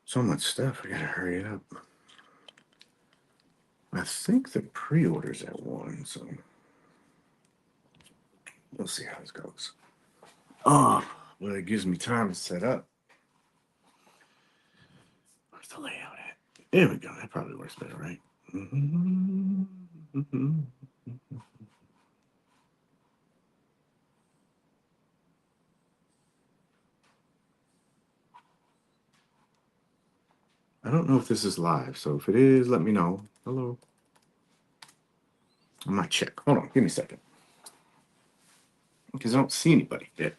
So much stuff. I gotta hurry up. I think the pre-order's at 1, so we'll see how this goes. Oh, well, it gives me time to set up. Where's the layout at? There we go. That probably works better, right? I don't know if this is live, so if it is, let me know. Hello. I might check. Hold on. Give me a second. Because I don't see anybody yet.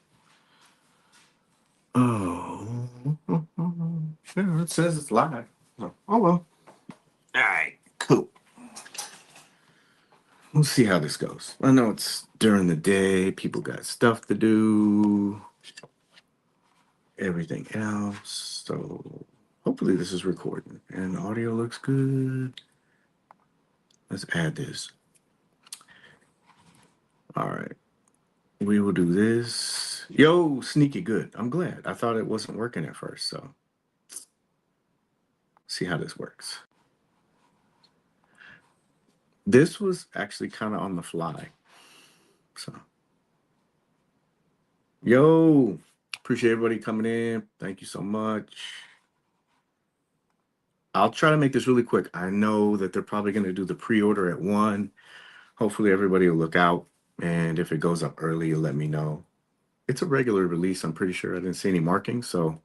Oh, yeah, it says it's live. Oh, well. All right, cool. We'll see how this goes. I know it's during the day. People got stuff to do. Everything else. So hopefully this is recording and the audio looks good. Let's add this. All right. We will do this. Yo, sneaky good. I'm glad. I thought it wasn't working at first, so see how this works. This was actually kind of on the fly. So, yo, appreciate everybody coming in. Thank you so much. I'll try to make this really quick. I know that they're probably going to do the pre-order at 1. Hopefully everybody will look out. And if it goes up early, you'll let me know. It's a regular release. I'm pretty sure I didn't see any markings. So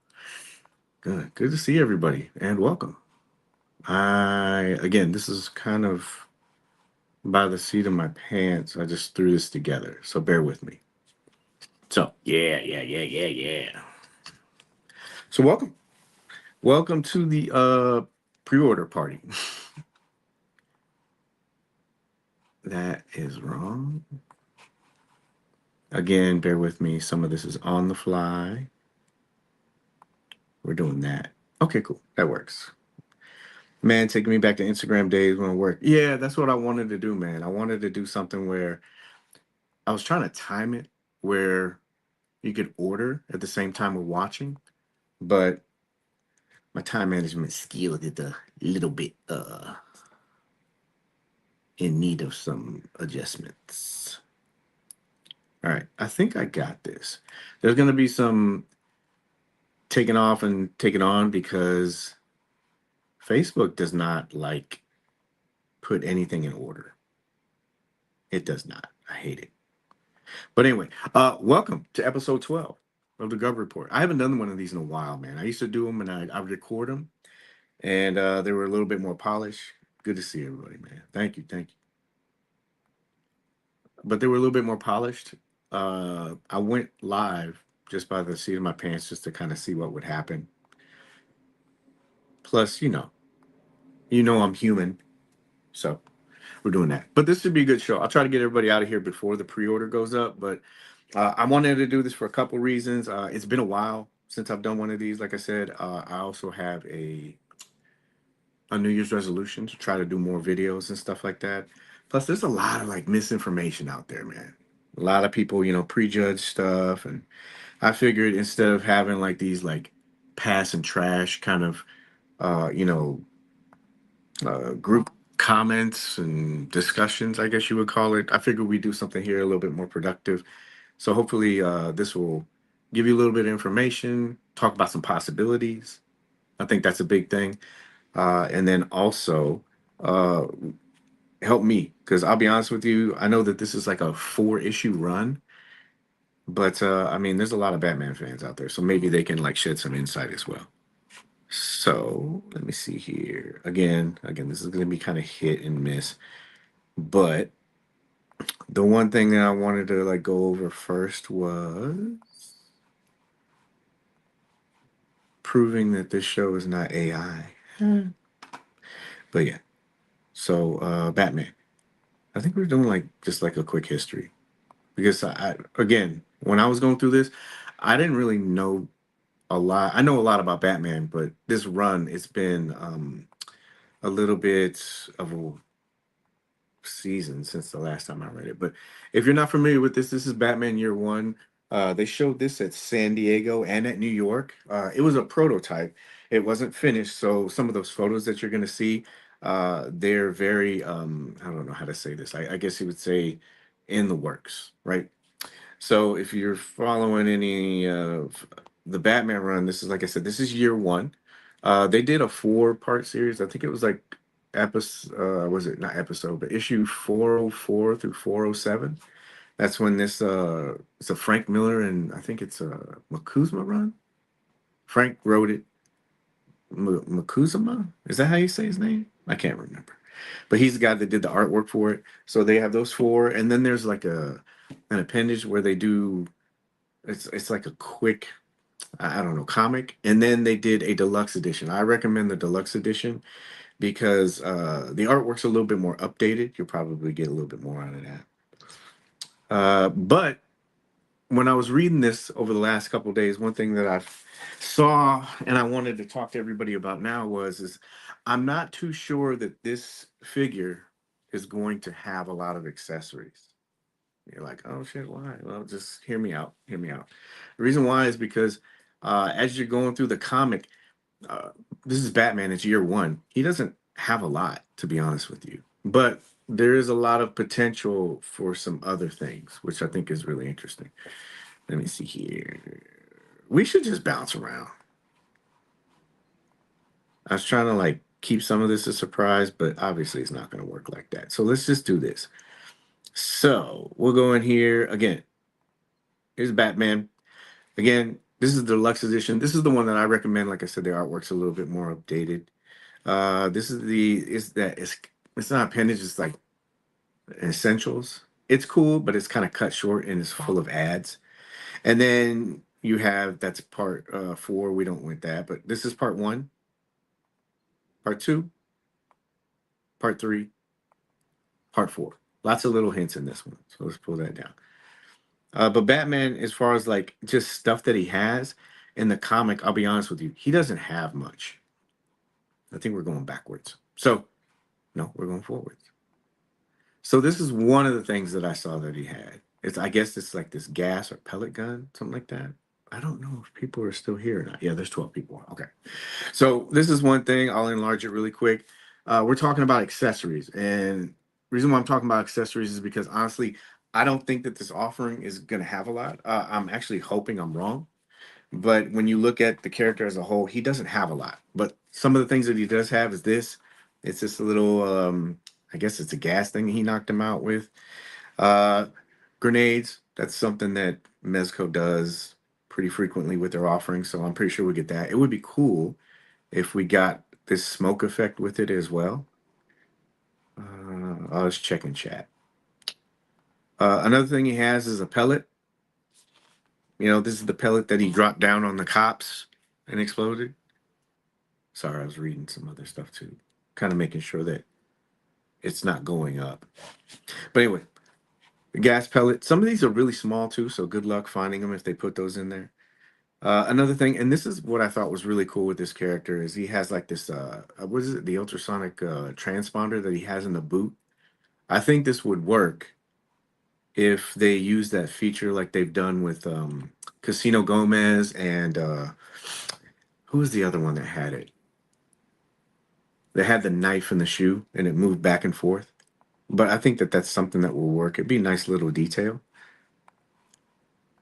good to see everybody and welcome. Again, this is kind of by the seat of my pants. I just threw this together. So bear with me. So yeah. So welcome. Welcome to the pre-order party. That is wrong. Again, bear with me. Some of this is on the fly. We're doing that. Okay, cool. That works. Man, taking me back to Instagram days when I work. Yeah, that's what I wanted to do, man. I wanted to do something where I was trying to time it where you could order at the same time we're watching, but my time management skills is a little bit in need of some adjustments. All right, I think I got this. There's going to be some taking off and taking on because Facebook does not like put anything in order. It does not. I hate it. But anyway, welcome to episode 12 of the Grub Report. I haven't done one of these in a while, man. I used to do them and I would record them, and they were a little bit more polished. Good to see everybody, man. Thank you. But they were a little bit more polished. I went live just by the seat of my pants just to kind of see what would happen. Plus, I'm human, so we're doing that. But this should be a good show. I'll try to get everybody out of here before the pre-order goes up. But I wanted to do this for a couple reasons. It's been a while since I've done one of these. Like I said, I also have a New Year's resolution to try to do more videos and stuff like that. Plus, there's a lot of like misinformation out there, man. A lot of people, prejudge stuff, and I figured instead of having like these like pass and trash kind of, uh, you know, group comments and discussions, I guess you would call it. I figured we'd do something here a little bit more productive. So hopefully this will give you a little bit of information, talk about some possibilities. I think that's a big thing. And then also uh, help me, because I'll be honest with you, I know that this is like a 4-issue run, but I mean, there's a lot of Batman fans out there, so maybe they can like shed some insight as well. So let me see here. Again, this is going to be kind of hit and miss, but the one thing that I wanted to like go over first was proving that this show is not AI. But yeah, so Batman. I think we're doing like just like a quick history because again, when I was going through this, I didn't really know a lot. I know a lot about Batman, but this run, it's been a little bit of a season since the last time I read it. But if you're not familiar with this is Batman Year One. They showed this at San Diego and at New York. It was a prototype. It wasn't finished, so some of those photos that you're going to see, they're very, I don't know how to say this. I guess you would say in the works, right? So if you're following any of the Batman run, this is like I said, this is year one. They did a four-part series. I think it was like episode, was it not episode, but issue 404 through 407. That's when this it's a Frank Miller and I think it's a Makuzma run. Frank wrote it. Makuzma? Is that how you say his name? I can't remember. But he's the guy that did the artwork for it. So they have those four, and then there's like a an appendage where they do it's like a quick I don't know comic, and then they did a deluxe edition. I recommend the deluxe edition because the artwork's a little bit more updated. You'll probably get a little bit more out of that. But when I was reading this over the last couple of days, one thing that I saw and I wanted to talk to everybody about now was is I'm not too sure that this figure is going to have a lot of accessories. You're like, oh shit, why? Well, just hear me out. Hear me out. The reason why is because as you're going through the comic, uh, this is Batman. It's year one. He doesn't have a lot, to be honest with you, but there is a lot of potential for some other things, which I think is really interesting. Let me see here. We should just bounce around. I was trying to like keep some of this a surprise, but obviously it's not going to work like that. So let's just do this. So we'll go in here again. Here's Batman. Again, this is the deluxe edition. This is the one that I recommend. Like I said, the artwork's a little bit more updated. This is the it's not appendage, it's like essentials. It's cool, but it's kind of cut short and it's full of ads. And then you have that's part four. We don't want that, but this is part one, part two, part three, part four. Lots of little hints in this one. So let's pull that down. But Batman, as far as like just stuff that he has in the comic, I'll be honest with you, he doesn't have much. I think we're going backwards. So no, we're going forwards. So this is one of the things that I saw that he had. It's I guess it's like this gas or pellet gun, something like that. I don't know if people are still here or not. Yeah, there's 12 people. Okay. So this is one thing. I'll enlarge it really quick. We're talking about accessories, and the reason why I'm talking about accessories is because honestly, I don't think that this offering is going to have a lot. I'm actually hoping I'm wrong, but when you look at the character as a whole, he doesn't have a lot. But some of the things that he does have is this. It's just a little. I guess it's a gas thing he knocked him out with. Uh, Grenades. That's something that Mezco does pretty frequently with their offerings, so I'm pretty sure we get that. It would be cool if we got this smoke effect with it as well. I was checking chat. Another thing he has is a pellet. You know, this is the pellet that he dropped down on the cops and exploded. Sorry, I was reading some other stuff too, kind of making sure that it's not going up. But anyway, the gas pellet. Some of these are really small too, so good luck finding them if they put those in there. Another thing, and this is what I thought was really cool with this character, is he has like this what is it, the ultrasonic transponder that he has in the boot. I think this would work if they use that feature like they've done with Casino Gomez and who was the other one that had it? They had the knife in the shoe and it moved back and forth. But I think that that's something that will work. It'd be a nice little detail.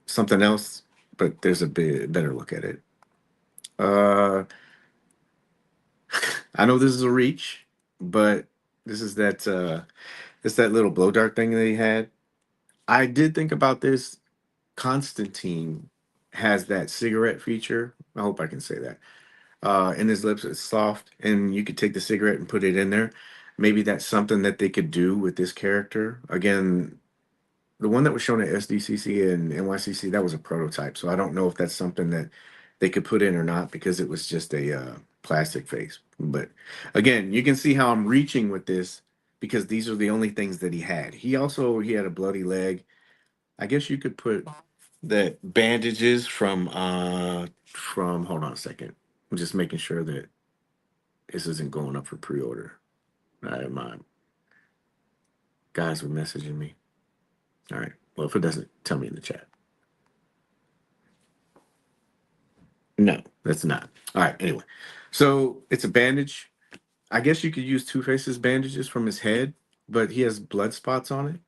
Something else, but there's a bit better look at it. Uh, I know this is a reach, but this is that it's that little blow dart thing that he had. I did think about this. Constantine has that cigarette feature. I hope I can say that. In his lips, it's soft, and you could take the cigarette and put it in there. Maybe that's something that they could do with this character. Again, the one that was shown at SDCC and NYCC, that was a prototype. So I don't know if that's something that they could put in or not because it was just a plastic face. But again, you can see how I'm reaching with this because these are the only things that he had. He had a bloody leg. I guess you could put the bandages from hold on a second. I'm just making sure that this isn't going up for pre-order. My guys were messaging me. All right. Well, if it doesn't, tell me in the chat. No, that's not. All right. Anyway, so it's a bandage. I guess you could use Two Face's bandages from his head, but he has blood spots on it.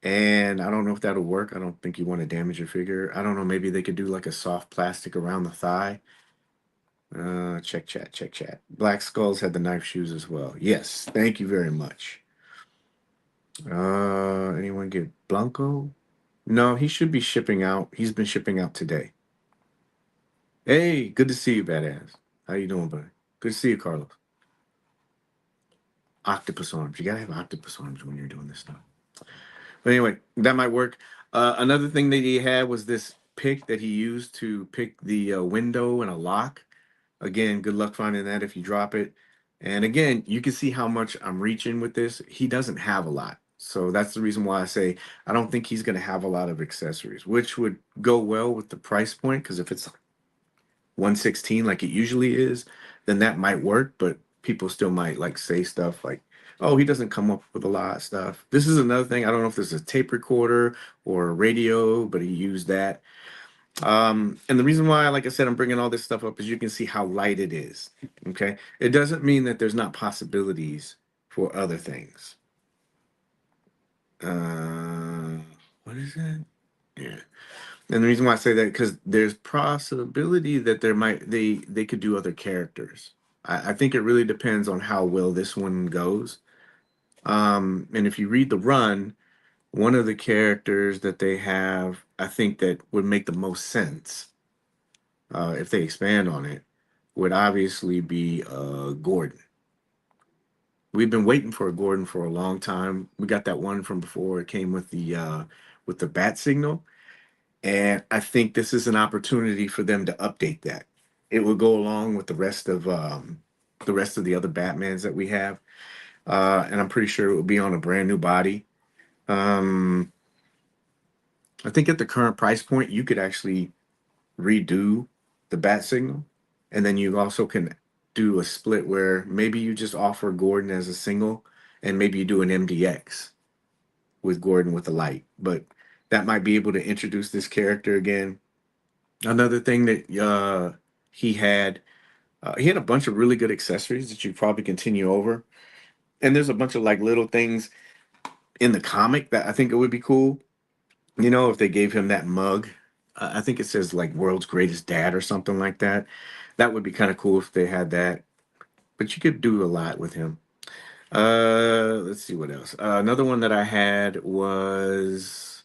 And I don't know if that'll work. I don't think you want to damage your figure. I don't know. Maybe they could do like a soft plastic around the thigh. Check chat, check chat. Black Skulls had the knife shoes as well. Yes, thank you very much. Anyone get Blanco? No, he should be shipping out. He's been shipping out today. Hey, good to see you, badass. How you doing, buddy? Good to see you, Carlos. Octopus arms. You gotta have octopus arms when you're doing this stuff. But anyway, that might work. Another thing that he had was this pick that he used to pick the window and a lock. Again, good luck finding that if you drop it. And again, you can see how much I'm reaching with this. He doesn't have a lot. So that's the reason why I say I don't think he's going to have a lot of accessories, which would go well with the price point. Because if it's 116 like it usually is, then that might work. But people still might like say stuff like, oh, he doesn't come up with a lot of stuff. This is another thing. I don't know if this is a tape recorder or a radio, but he used that. And the reason why, like I said, I'm bringing all this stuff up is you can see how light it is. Okay. It doesn't mean that there's not possibilities for other things. Uh, what is that? Yeah. And the reason why I say that because there's possibility that they could do other characters. I think it really depends on how well this one goes. And if you read the run, one of the characters that they have, I think that would make the most sense if they expand on it, would obviously be Gordon. We've been waiting for a Gordon for a long time. We got that one from before. It came with the bat signal, and I think this is an opportunity for them to update that. It will go along with the rest of the other Batmans that we have, and I'm pretty sure it will be on a brand new body. Um, I think at the current price point, you could actually redo the bat signal, and then you also can do a split where maybe you just offer Gordon as a single, and maybe you do an MDX with Gordon with the light. But that might be able to introduce this character again. Another thing that he had a bunch of really good accessories that you probably continue over, and there's a bunch of like little things in the comic that I think it would be cool. You know, if they gave him that mug, I think it says like "World's Greatest Dad" or something like that. That would be kind of cool if they had that. But you could do a lot with him. Let's see what else. Another one that I had was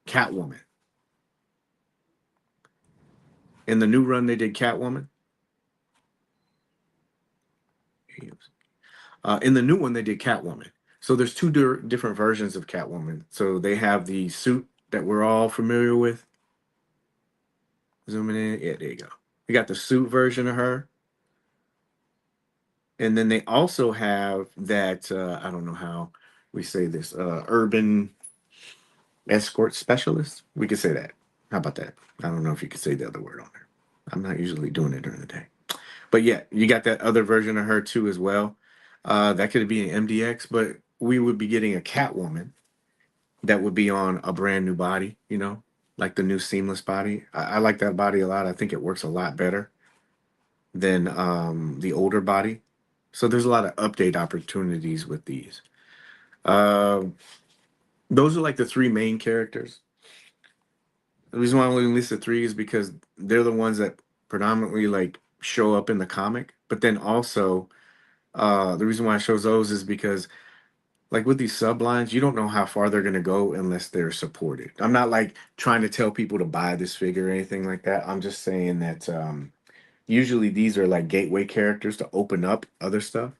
Catwoman. In the new run, they did Catwoman. In the new one, they did Catwoman. So there's two different versions of Catwoman. So they have the suit that we're all familiar with. Zooming in, yeah, there you go. We got the suit version of her, and then they also have that. I don't know how we say this. Urban escort specialist. We could say that. How about that? I don't know if you could say the other word on there. I'm not usually doing it during the day. But yeah, you got that other version of her too as well. That could be an MDX, but we would be getting a Catwoman that would be on a brand new body, you know, like the new seamless body. I like that body a lot. I think it works a lot better than the older body. So there's a lot of update opportunities with these. Um, those are like the three main characters. The reason why I only listed three is because they're the ones that predominantly like show up in the comic. But then also, the reason why I chose those is because like with these sublines, you don't know how far they're gonna go unless they're supported. I'm not like trying to tell people to buy this figure or anything like that. I'm just saying that usually these are like gateway characters to open up other stuff.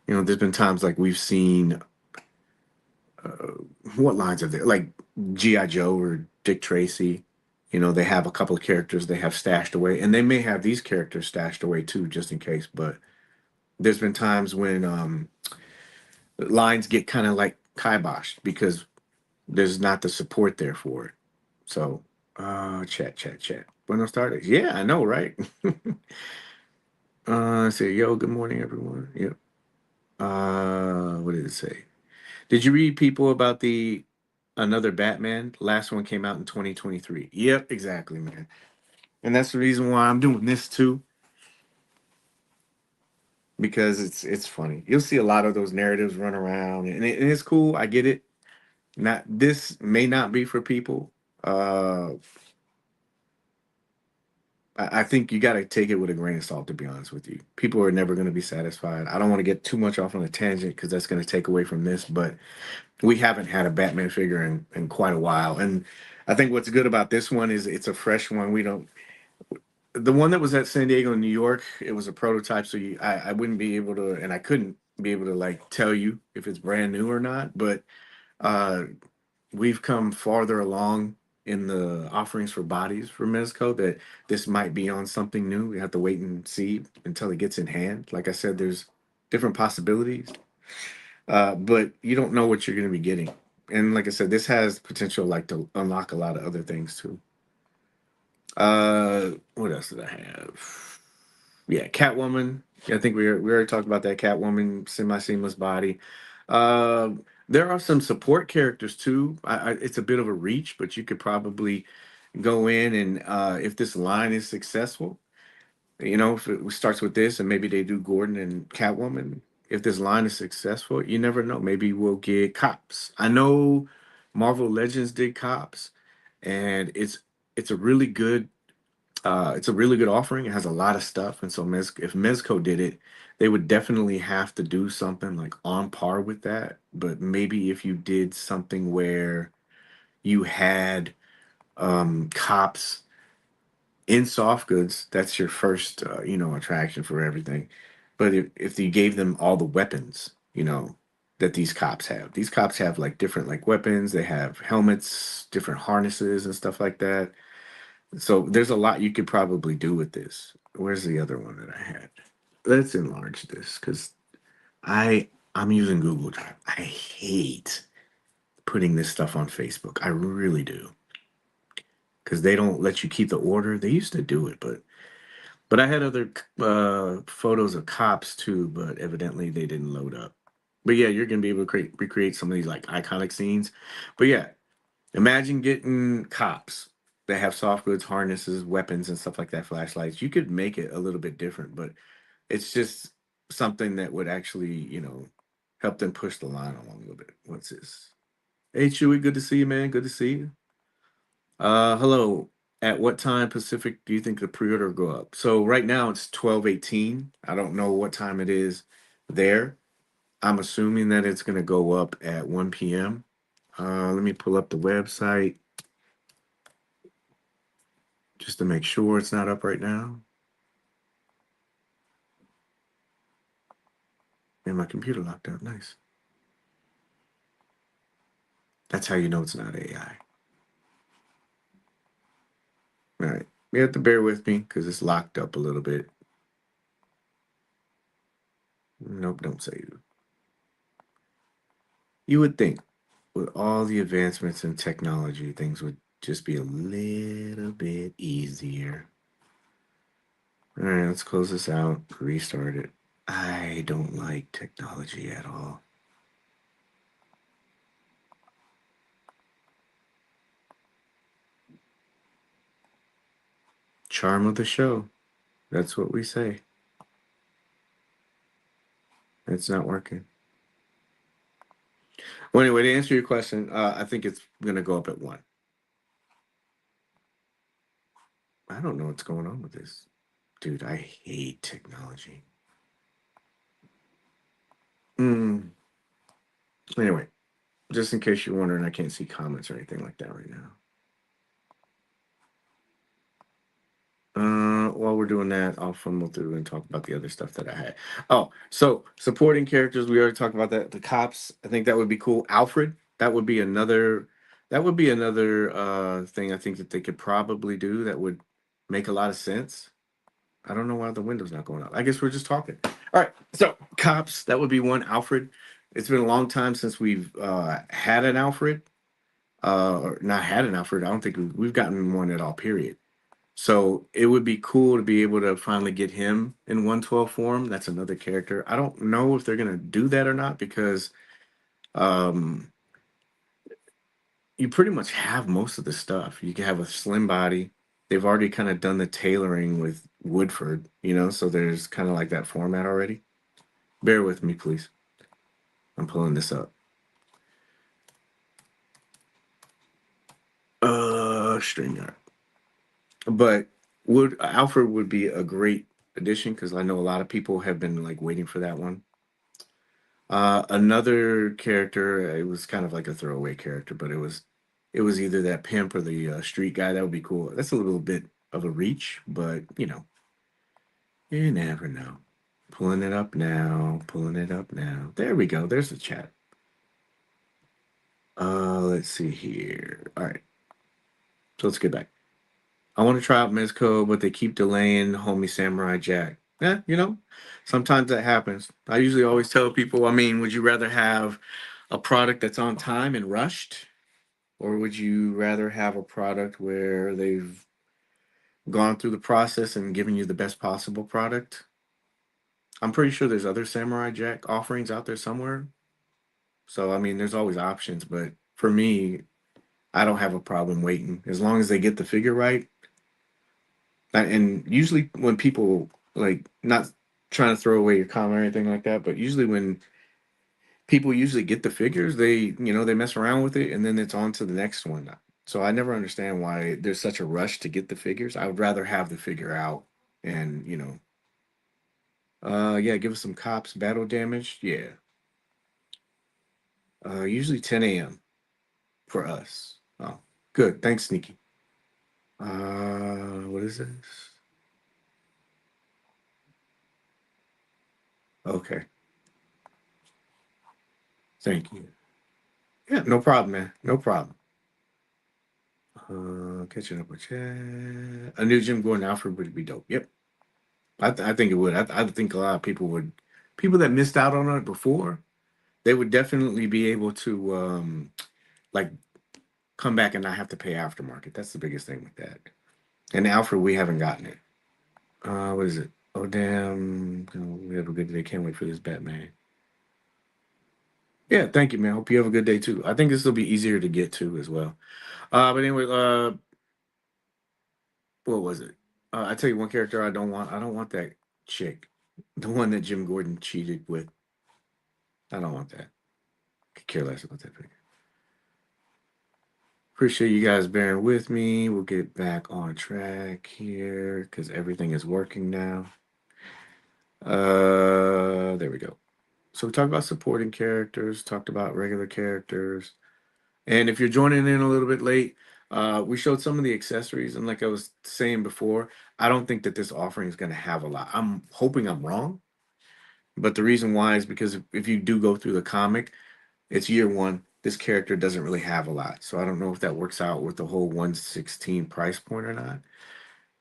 You know, there's been times like we've seen what lines are there? Like G.I. Joe or Dick Tracy. You know, they have a couple of characters they have stashed away, and they may have these characters stashed away too, just in case. But there's been times when lines get kind of like kiboshed because there's not the support there for it. So, chat, chat, chat. Buenos tardes. Yeah, I know, right? Say, yo, good morning, everyone. Yep. What did it say? Did you read people about the another Batman? Last one came out in 2023. Yep, exactly, man. And that's the reason why I'm doing this too, because it's funny. You'll see a lot of those narratives run around, and it's cool. I get it. Not this may not be for people. Uh, I think you got to take it with a grain of salt. To be honest with you, people are never going to be satisfied. I don't want to get too much off on a tangent because that's going to take away from this. But we haven't had a Batman figure in quite a while, and I think what's good about this one is it's a fresh one. We don't the one that was at San Diego and New York, it was a prototype, so I wouldn't be able to, and I couldn't be able to like tell you if it's brand new or not. But uh, we've come farther along in the offerings for bodies for Mezco that this might be on something new. We have to wait and see until it gets in hand. Like I said, there's different possibilities, but you don't know what you're going to be getting. And like I said, this has potential like to unlock a lot of other things too. What else did I have? Yeah, Catwoman. Yeah, I think we already talked about that. Catwoman, semi-seamless body. Uh, there are some support characters too. It's a bit of a reach, but you could probably go in and if this line is successful, if it starts with this and maybe they do Gordon and Catwoman. If this line is successful, you never know. Maybe we'll get Cops. I know Marvel Legends did Cops, and it's a really good it's a really good offering. It has a lot of stuff, and so if Mezco did it, they would definitely have to do something like on par with that. But maybe if you did something where you had cops in soft goods, that's your first attraction for everything. But if you gave them all the weapons, that these cops have like different like weapons. They have helmets, different harnesses, and stuff like that. So there's a lot you could probably do with this. Where's the other one that I had? Let's enlarge this because I'm using Google Drive. I hate putting this stuff on Facebook. I really do because they don't let you keep the order. They used to do it, but I had other photos of cops too, but evidently they didn't load up. But yeah, you're gonna be able to recreate some of these like iconic scenes. But yeah, imagine getting cops that have soft goods, harnesses, weapons, and stuff like that, flashlights. You could make it a little bit different, but it's just something that would actually, help them push the line along a little bit. What's this? Hey, Chewy, good to see you, man. Good to see you. Hello. At what time Pacific do you think the pre-order will go up? So right now it's 12:18. I don't know what time it is there. I'm assuming that it's going to go up at 1 p.m. Let me pull up the website just to make sure it's not up right now. And my computer locked out. Nice. That's how you know it's not AI. All right. You have to bear with me because it's locked up a little bit. Nope, don't save. You would think with all the advancements in technology, things would just be a little bit easier. All right, let's close this out, restart it. I don't like technology at all. Charm of the show. That's what we say. It's not working. Well, anyway, to answer your question, I think it's going to go up at 1. I don't know what's going on with this. Dude, I hate technology. Mm. Anyway, just in case you're wondering, I can't see comments or anything like that right now. While we're doing that, I'll fumble through and talk about the other stuff that I had. Oh, so supporting characters, we already talked about that. The cops, I think that would be cool. Alfred, that would be another thing I think that they could probably do that would make a lot of sense. I don't know why the window's not going up. I guess we're just talking. All right, so cops, that would be one. Alfred, it's been a long time since we've had an Alfred, or not had an Alfred. I don't think we've gotten one at all. Period. So it would be cool to be able to finally get him in 112 form. That's another character. I don't know if they're gonna do that or not because um, you pretty much have most of the stuff. You can have a slim body. they've already kind of done the tailoring with Woodford, you know, so there's kind of like that format already. Bear with me, please. I'm pulling this up. StreamYard. But would Alfred would be a great addition because I know a lot of people have been like waiting for that one. Another character, it was kind of like a throwaway character, but it was either that pimp or the street guy. That would be cool. That's a little bit of a reach, but you know, you never know. Pulling it up now, pulling it up now. There we go. There's the chat. Let's see here. All right, so let's get back. I want to try out Mezco, but they keep delaying Homie Samurai Jack. Yeah, you know, sometimes that happens. I usually always tell people, I mean, would you rather have a product that's on time and rushed, or would you rather have a product where they've gone through the process and given you the best possible product? I'm pretty sure there's other Samurai Jack offerings out there somewhere. So, I mean, there's always options, but for me, I don't have a problem waiting. As long as they get the figure right, and usually when people like not trying to throw away your comment or anything like that, but usually when people usually get the figures, they mess around with it and then it's on to the next one. So I never understand why there's such a rush to get the figures. I would rather have the figure out and yeah, give us some cops battle damage. Yeah. Usually 10 a.m. for us. Oh, good. Thanks, Sneaky. What is this? Okay. Thank you. Yeah, no problem, man. No problem. Catching up with chat. A new Jim Gordon Alfred would be dope. Yep, I think it would. I think a lot of people would. People that missed out on it before, they would definitely be able to like come back and not have to pay aftermarket. That's the biggest thing with that. And Alfred, we haven't gotten it. What is it? Oh damn! We have a good day. Can't wait for this Batman. Yeah, thank you, man. Hope you have a good day too. I think this will be easier to get to as well. But anyway, what was it? I tell you one character I don't want. I don't want that chick, the one that Jim Gordon cheated with. I don't want that. Could care less about that figure. Appreciate you guys bearing with me. We'll get back on track here because everything is working now. There we go. So we talked about supporting characters, talked about regular characters, and if you're joining in a little bit late, we showed some of the accessories, and like I was saying before, I don't think that this offering is going to have a lot. I'm hoping I'm wrong. But the reason why is because if you do go through the comic, it's year one. This character doesn't really have a lot. So I don't know if that works out with the whole 116 price point or not.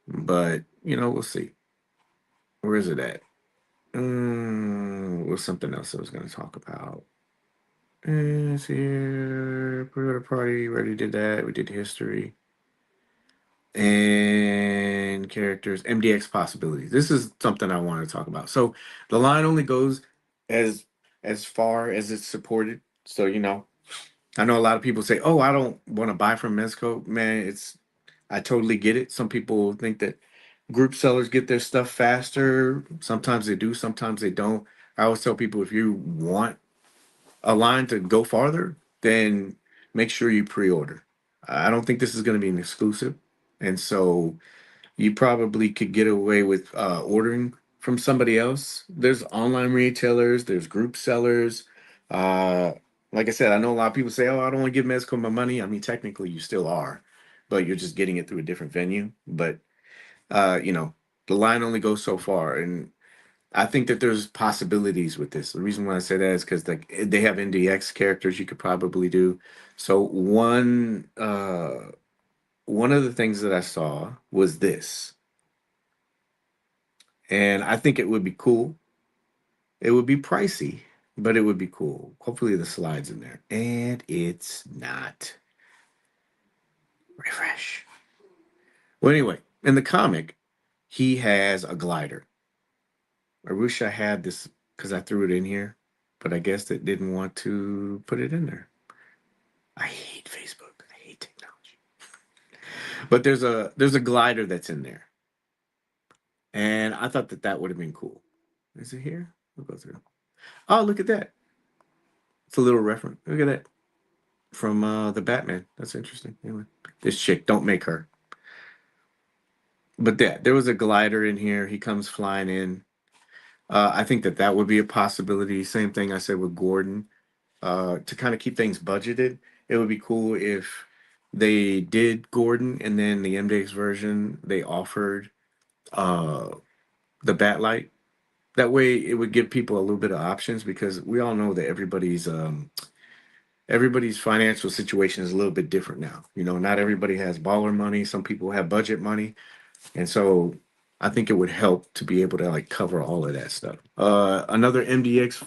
But, we'll see. Where is it at? What's something else I was going to talk about? It's here. Pre-order party. We already did that. We did history. And characters. MDX possibilities. This is something I want to talk about. So the line only goes as as far as it's supported. So I know a lot of people say, "Oh, I don't want to buy from Mezco." Man, I totally get it. Some people think that group sellers get their stuff faster. Sometimes they do, sometimes they don't. I always tell people if you want a line to go farther, then make sure you pre-order. I don't think this is going to be an exclusive, and so you probably could get away with ordering from somebody else. There's online retailers, there's group sellers. Uh, like I said, I know a lot of people say, "Oh, I don't want to give Mezco my money." I mean, technically, you still are, but you're just getting it through a different venue. But uh, you know, the line only goes so far, and I think that there's possibilities with this. The reason why I say that is because like they have NDX characters you could probably do. So one of the things that I saw was this. And I think it would be cool. It would be pricey, but it would be cool. Hopefully the slide's in there. And it's not. Refresh. Well, anyway, in the comic, he has a glider. I wish I had this because I threw it in here, but I guess it didn't want to put it in there. I hate Facebook. I hate technology. But there's a glider that's in there, and I thought that that would have been cool. Is it here? We'll go through. Oh, look at that! It's a little reference. Look at that from the Batman. That's interesting. Anyway, this chick, don't make her. But there was a glider in here. He comes flying in. I think that that would be a possibility. Same thing I said with Gordon. To kind of keep things budgeted, it would be cool if they did Gordon and then the MDX version they offered uh, the Batlight. That way, it would give people a little bit of options because we all know that everybody's financial situation is a little bit different now. You know, not everybody has baller money. Some people have budget money, and so I think it would help to be able to like cover all of that stuff. Another MDX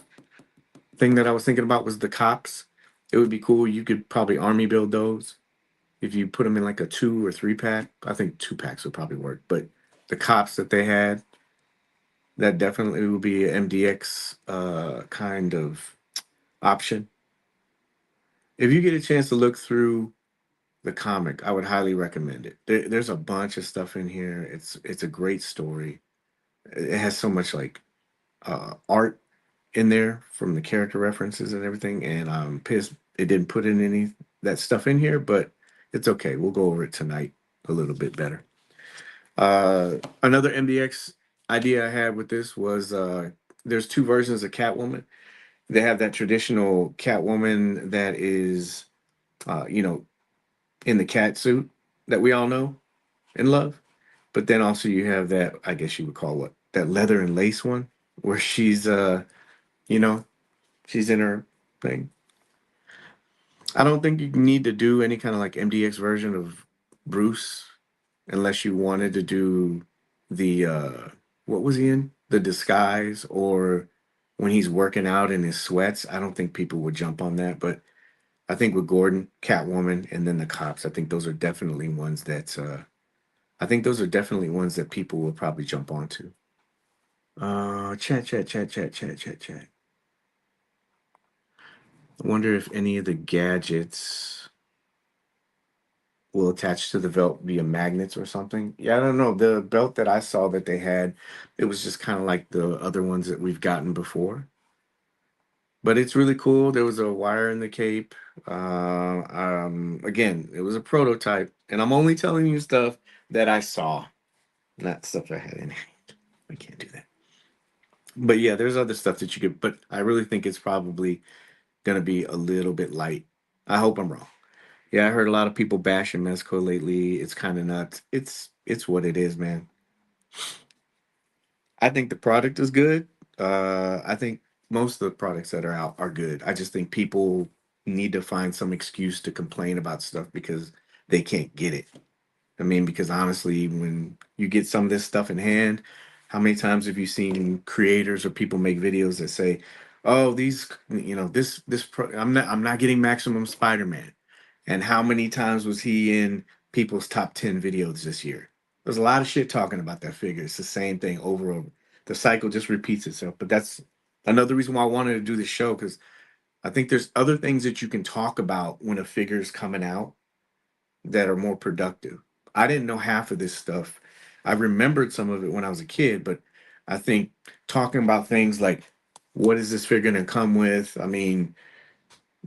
thing that I was thinking about was the cops. It would be cool. You could probably army build those if you put them in like a 2 or 3 pack. I think 2 packs would probably work. But the cops that they had, that definitely would be an MDX kind of option. If you get a chance to look through the comic, I would highly recommend it. There's a bunch of stuff in here. It's a great story. It has so much like art in there from the character references and everything. And I'm pissed it didn't put in any that stuff in here, but it's okay. We'll go over it tonight a little bit better. Another MDX idea I had with this was there's 2 versions of Catwoman. They have that traditional Catwoman that is, you know, in the cat suit that we all know and love. But then also you have that, I guess you would call what, that leather and lace one, where she's, you know, she's in her thing. I don't think you need to do any kind of like MDX version of Bruce unless you wanted to do the what was he in? The disguise or when he's working out in his sweats. I don't think people would jump on that, but I think with Gordon, Catwoman, and then the cops, I think those are definitely ones that I think those are definitely ones that people will probably jump onto. Chat. I wonder if any of the gadgets will attach to the belt via magnets or something. Yeah, I don't know. The belt that I saw that they had, it was just kind of like the other ones that we've gotten before. But it's really cool. There was a wire in the cape. Again, it was a prototype, and I'm only telling you stuff that I saw, not stuff I had in hand. I can't do that. But yeah, there's other stuff that you could. But I really think it's probably gonna be a little bit light. I hope I'm wrong. Yeah, I heard a lot of people bashing Mezco lately. It's kind of nuts. It's what it is, man. I think the product is good. I think most of the products that are out are good. I just think people need to find some excuse to complain about stuff because they can't get it. I mean, because honestly, when you get some of this stuff in hand, how many times have you seen creators or people make videos that say, "Oh, these, you know, I'm not getting Maximum Spider-Man," and how many times was he in people's top 10 videos this year? There's a lot of shit talking about that figure. It's the same thing over and over. The cycle just repeats itself. But that's another reason why I wanted to do this show because I think there's other things that you can talk about when a figure is coming out that are more productive. I didn't know half of this stuff. I remembered some of it when I was a kid, but I think talking about things like what is this figure going to come with? I mean,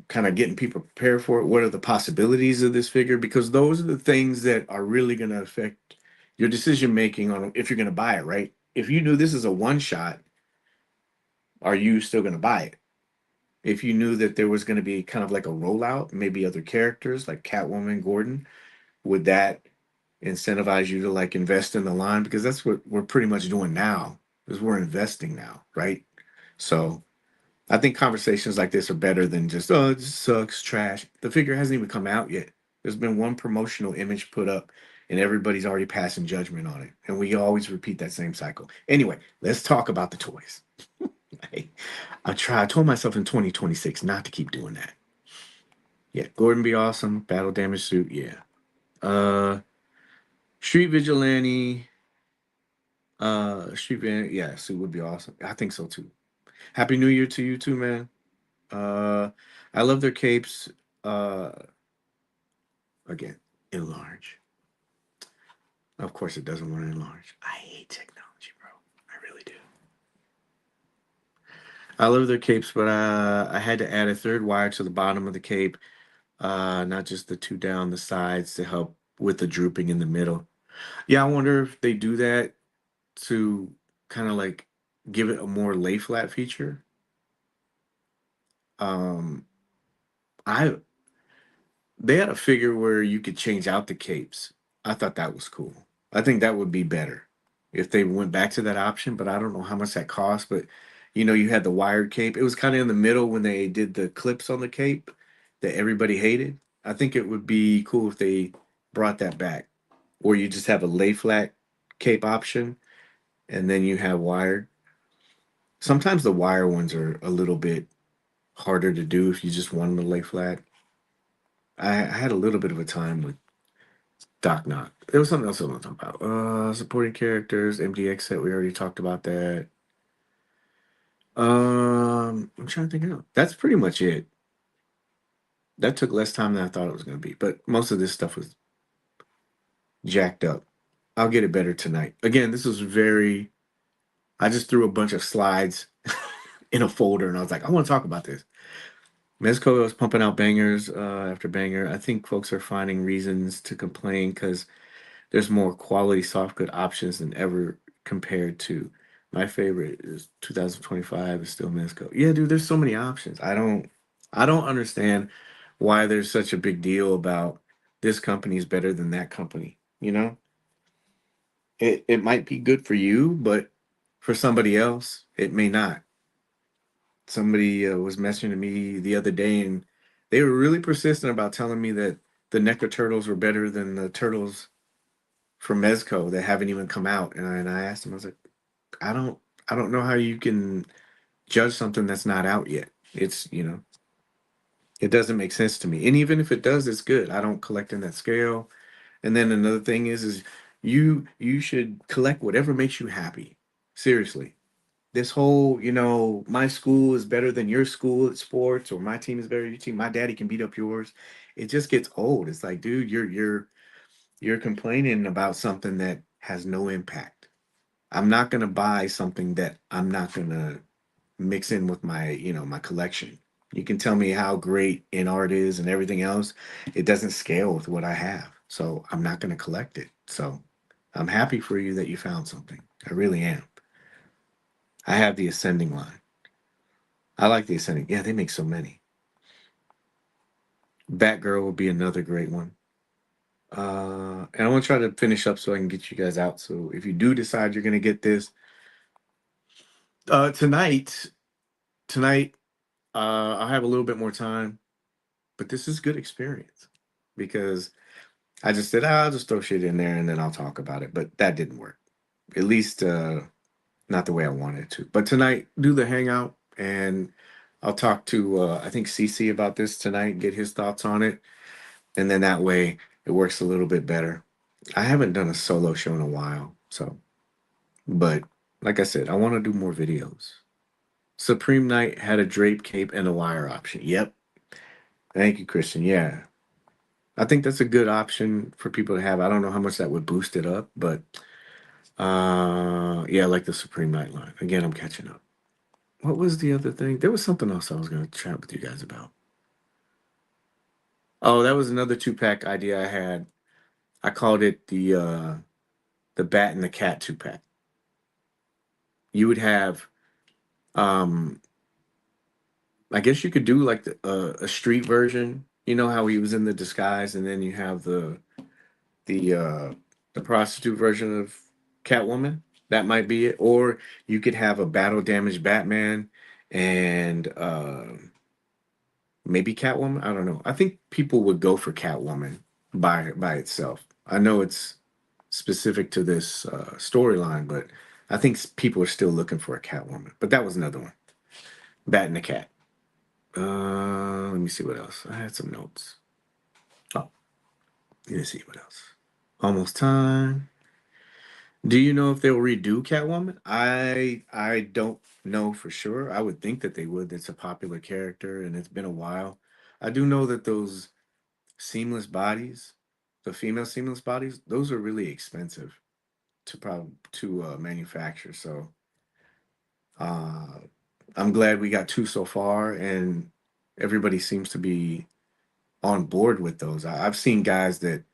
kind of getting people prepared for it. What are the possibilities of this figure? Because those are the things that are really going to affect your decision making on if you're going to buy it, right? If you knew this is a one shot, are you still going to buy it? If you knew that there was going to be kind of like a rollout, maybe other characters like Catwoman, Gordon, would that incentivize you to like invest in the line? Because that's what we're pretty much doing now is we're investing now, right? So I think conversations like this are better than just, oh, it just sucks, trash. The figure hasn't even come out yet. There's been one promotional image put up and everybody's already passing judgment on it. And we always repeat that same cycle. Anyway, let's talk about the toys. I told myself in 2026 not to keep doing that. Yeah, Gordon be awesome. Battle damage suit, yeah. Uh Street Vigilante, Street Vigilante, yeah, suit would be awesome. I think so too. Happy New Year to you too, man. Uh I love their capes. Uh Again, enlarge. Of course, it doesn't want to enlarge. I hate technology, bro. I really do. I love their capes, but I had to add a third wire to the bottom of the cape, not just the two down the sides to help with the drooping in the middle. Yeah, I wonder if they do that to kind of like give it a more lay flat feature. Um, I They had a figure where you could change out the capes. I thought that was cool. I think that would be better if they went back to that option, but I don't know how much that cost. But you had the wired cape. It was kind of in the middle when they did the clips on the cape that everybody hated. I think it would be cool if they brought that back, or you just have a lay flat cape option and then you have wired. Sometimes the wire ones are a little bit harder to do if you just want them to lay flat. I had a little bit of a time with Doc Knock. There was something else I want to talk about. Supporting characters, MDX set. We already talked about that. I'm trying to think of. That's pretty much it. That took less time than I thought it was going to be, but most of this stuff was jacked up. I'll get it better tonight. Again, this was very. I just threw a bunch of slides in a folder, and I was like, I want to talk about this. Mezco was pumping out bangers after banger. I think folks are finding reasons to complain because there's more quality soft good options than ever compared to my favorite is 2025 is still Mezco. Yeah, dude, there's so many options. I don't understand why there's such a big deal about this company is better than that company. It might be good for you, but for somebody else, it may not. Somebody was messaging to me the other day, and they were really persistent about telling me that the NECA turtles were better than the turtles from Mezco that haven't even come out. And I asked him, I was like, I don't I don't know how you can judge something that's not out yet. It doesn't make sense to me. And even if it does, it's good. I don't collect in that scale. And then another thing is you should collect whatever makes you happy. Seriously. This whole, my school is better than your school at sports, or my team is better than your team. My daddy can beat up yours. It just gets old. It's like, dude, you're complaining about something that has no impact. I'm not gonna buy something that I'm not gonna mix in with my collection. You can tell me how great in art is and everything else. It doesn't scale with what I have. So I'm not gonna collect it. So I'm happy for you that you found something. I really am. I have the ascending line. I like the ascending. Yeah, they make so many. Batgirl will be another great one. And I want to try to finish up so I can get you guys out. So if you do decide you're gonna get this, tonight, I'll have a little bit more time, but this is good experience because I just said, I'll just throw shit in there and then I'll talk about it. But that didn't work. At least not the way I wanted it to. But tonight, do the hangout and I'll talk to I think CC about this tonight and get his thoughts on it. And then that way it works a little bit better. I haven't done a solo show in a while, so but like I said, I want to do more videos. Supreme Knight had a drape cape and a wire option. Yep. Thank you, Christian. Yeah. I think that's a good option for people to have. I don't know how much that would boost it up, but yeah, I like the Supreme Knight line. Again, I'm catching up. What was the other thing? There was something else I was gonna chat with you guys about. Oh, that was another two-pack idea I had. I called it the Bat and the Cat two-pack. You would have um I guess you could do like a street version. You know how he was in the disguise, and then you have the uh, the prostitute version of Catwoman. That might be it. Or you could have a battle damaged Batman and maybe Catwoman. I don't know. I think people would go for Catwoman by itself. I know it's specific to this storyline, but I think people are still looking for a Catwoman. But that was another one. Bat and the Cat. Let me see what else. I had some notes. Oh, let me see what else. Almost time. Do you know if they'll redo Catwoman? I don't know for sure. I would think that they would. It's a popular character and it's been a while. I do know that those seamless bodies, the female seamless bodies, those are really expensive to manufacture. So uh, I'm glad we got two so far, and everybody seems to be on board with those. I've seen guys that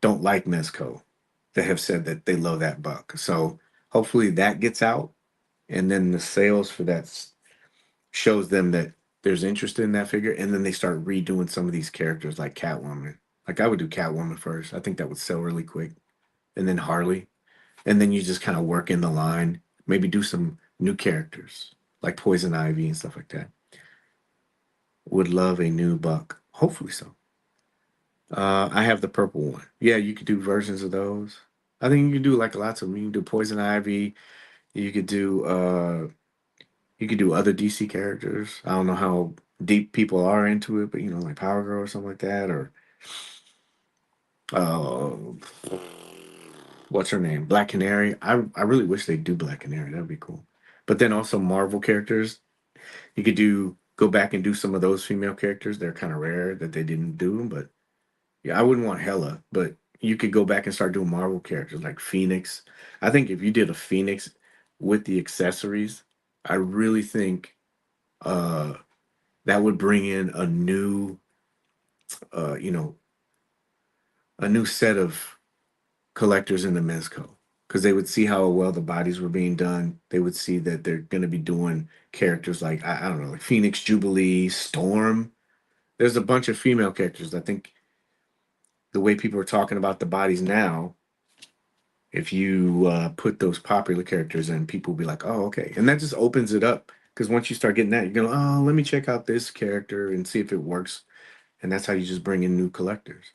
don't like Mezco that have said that they love that buck. So hopefully that gets out, and then the sales for that shows them that there's interest in that figure, and then they start redoing some of these characters like Catwoman. Like I would do Catwoman first. I think that would sell really quick, and then Harley, and then you just kind of work in the line. Maybe do some new characters like Poison Ivy and stuff like that. Would love a new buck. Hopefully so. I have the purple one. Yeah, you could do versions of those. I think you can do like lots of them. You can do Poison Ivy. You could do you could do other DC characters. I don't know how deep people are into it, but you know, like Power Girl or something like that, or uh, what's her name? Black Canary. I really wish they'd do Black Canary. That'd be cool. But then also Marvel characters. You could do go back and do some of those female characters. They're kind of rare that they didn't do, but yeah, I wouldn't want Hella, but you could go back and start doing Marvel characters like Phoenix. I think if you did a Phoenix with the accessories, I really think uh that would bring in a new you know, a new set of collectors in the Mezco. Because they would see how well the bodies were being done. They would see that they're gonna be doing characters like I don't know, like Phoenix Jubilee, Storm. There's a bunch of female characters. I think the way people are talking about the bodies now, if you put those popular characters in, people will be like, oh, okay. And that just opens it up. Because once you start getting that, you're going, oh, let me check out this character and see if it works. And that's how you just bring in new collectors.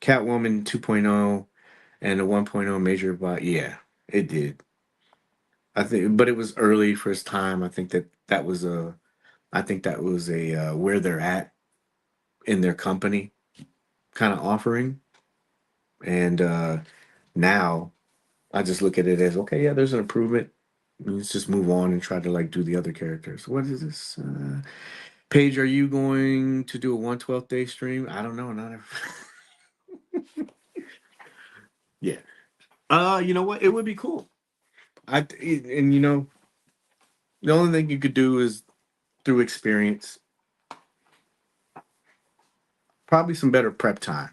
Catwoman 2.0 and the 1.0 major bot. Yeah, it did. I think, but it was early for its time. I think that was a where they're at in their company kind of offering. And now I just look at it as okay, yeah, there's an improvement. Let's just move on and try to like do the other characters. What is this? Paige, are you going to do a 112th day stream? I don't know. Not ever. Yeah. You know what? It would be cool. And you know, the only thing you could do is through experience, probably some better prep time.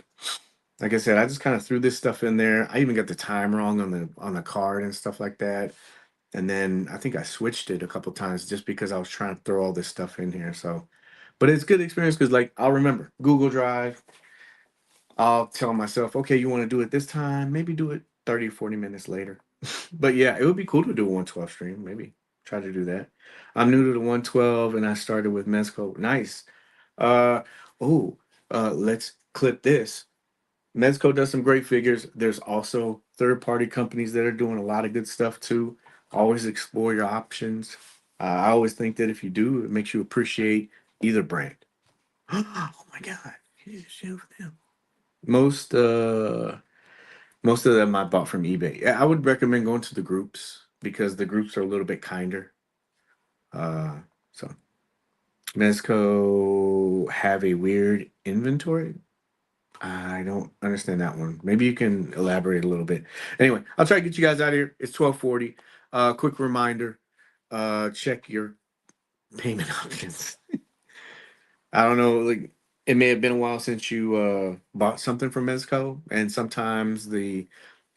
Like I said, I just kind of threw this stuff in there. I even got the time wrong on the card and stuff like that. And then I think I switched it a couple times just because I was trying to throw all this stuff in here. So, but it's good experience because like I'll remember Google Drive. I'll tell myself, okay, you want to do it this time? Maybe do it 30 or 40 minutes later. But yeah, it would be cool to do a 112 stream. Maybe try to do that. I'm new to the 112 and I started with Mezco. Nice. Uh oh, let's clip this. Mezco does some great figures. There's also third party companies that are doing a lot of good stuff too. Always explore your options. I always think that if you do, it makes you appreciate either brand. Oh my God. Here's shit for them. Most uh most of them I bought from eBay. Yeah, I would recommend going to the groups because the groups are a little bit kinder. So Mezco have a weird inventory. I don't understand that one. Maybe you can elaborate a little bit. Anyway, I'll try to get you guys out of here. It's 12:40. Quick reminder, check your payment options. I don't know, like it may have been a while since you bought something from Mezco, and sometimes the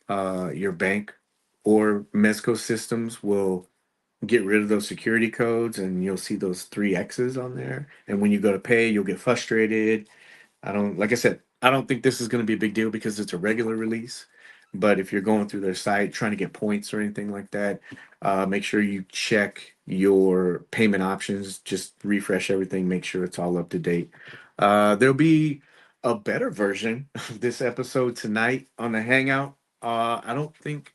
your bank or Mezco systems will get rid of those security codes and you'll see those three X's on there. And when you go to pay, you'll get frustrated. I don't, like I said, I don't think this is going to be a big deal because it's a regular release. But if you're going through their site trying to get points or anything like that, make sure you check your payment options. Just refresh everything, make sure it's all up to date. There'll be a better version of this episode tonight on the Hangout. I don't think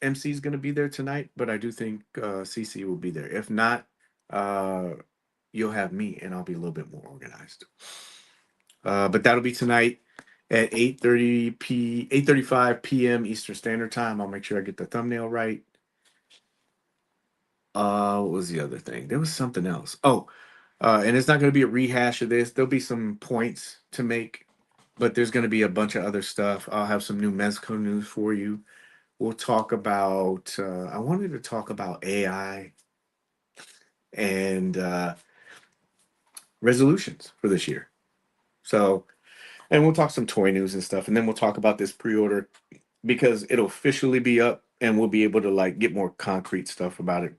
MC is going to be there tonight, but I do think CC will be there. If not, uh, you'll have me, and I'll be a little bit more organized. But that'll be tonight at 8:35 p.m. Eastern Standard Time. I'll make sure I get the thumbnail right. What was the other thing? There was something else. Oh, and it's not going to be a rehash of this. There'll be some points to make but there's going to be a bunch of other stuff. I'll have some new Mezco news for you. We'll talk about, I wanted to talk about AI and resolutions for this year. So, and we'll talk some toy news and stuff. And then we'll talk about this pre order because it'll officially be up and we'll be able to like get more concrete stuff about it.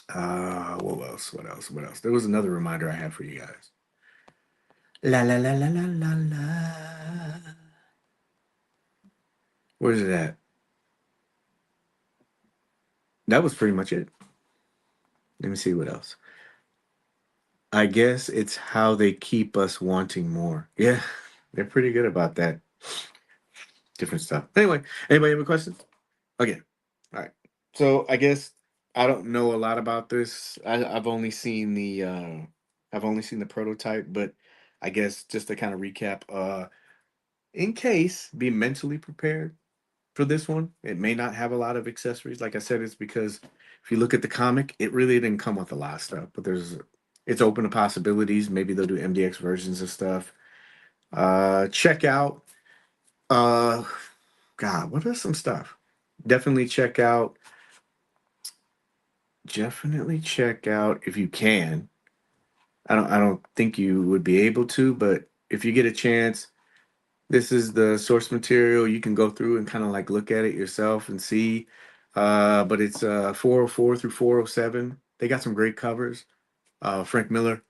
What else? What else? What else? There was another reminder I had for you guys. La la la la la la la. Where's it at? That was pretty much it. Let me see what else. I guess it's how they keep us wanting more. Yeah, they're pretty good about that. Different stuff. Anyway, anybody have a question? Okay. All right. So I guess I don't know a lot about this. I've only seen the prototype, but I guess just to kind of recap, in case be mentally prepared for this one. It may not have a lot of accessories. Like I said, it's because if you look at the comic, it really didn't come with a lot of stuff. But it's open to possibilities. Maybe they'll do MDX versions of stuff. Check out. Uh, God, what is some stuff? Definitely check out. Definitely check out if you can. I don't think you would be able to, but if you get a chance, this is the source material. You can go through and kind of like look at it yourself and see. But it's 404 through 407. They got some great covers. Frank Miller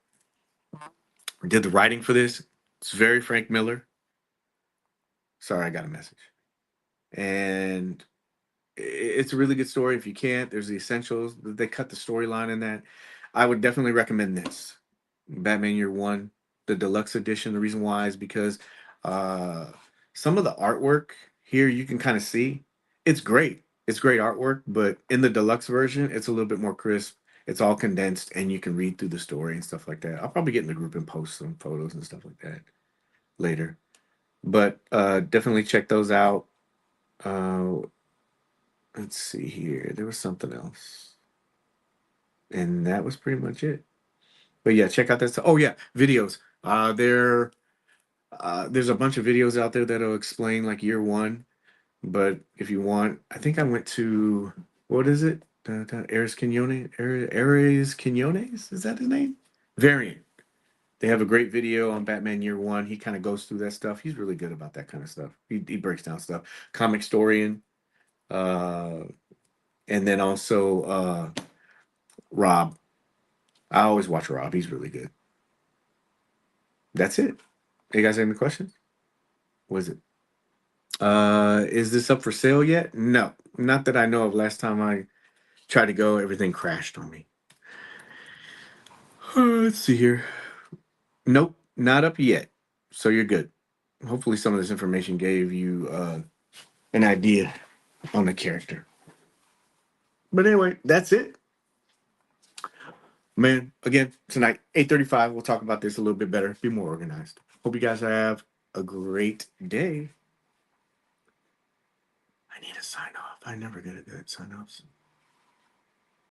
did the writing for this. It's very Frank Miller. Sorry, I got a message. And it's a really good story. If you can't, there's the essentials. They cut the storyline in that. I would definitely recommend this. Batman Year One, the deluxe edition. The reason why is because uh, some of the artwork here you can kind of see. It's great. It's great artwork, but in the deluxe version, it's a little bit more crisp. It's all condensed, and you can read through the story and stuff like that. I'll probably get in the group and post some photos and stuff like that later. But definitely check those out. Uh, let's see here. There was something else, and that was pretty much it. But yeah, check out this. Oh yeah, videos. There's a bunch of videos out there that'll explain like year one. But if you want, I think I went to what is it? Ares Quinones. Ares Quinones, is that his name? Variant. They have a great video on Batman Year One. He kind of goes through that stuff. He's really good about that kind of stuff. He breaks down stuff. Comic Storian, uh, and then also Rob. I always watch Rob. He's really good. That's it. You guys have any questions? What is it? Is this up for sale yet? No, not that I know of. Last time I tried to go, everything crashed on me. Let's see here. Nope, not up yet. So you're good. Hopefully, some of this information gave you an idea on the character. But anyway, that's it. Man, again, tonight, 8:35, we'll talk about this a little bit better, be more organized. Hope you guys have a great day. I need to sign off. I never get a good sign offs.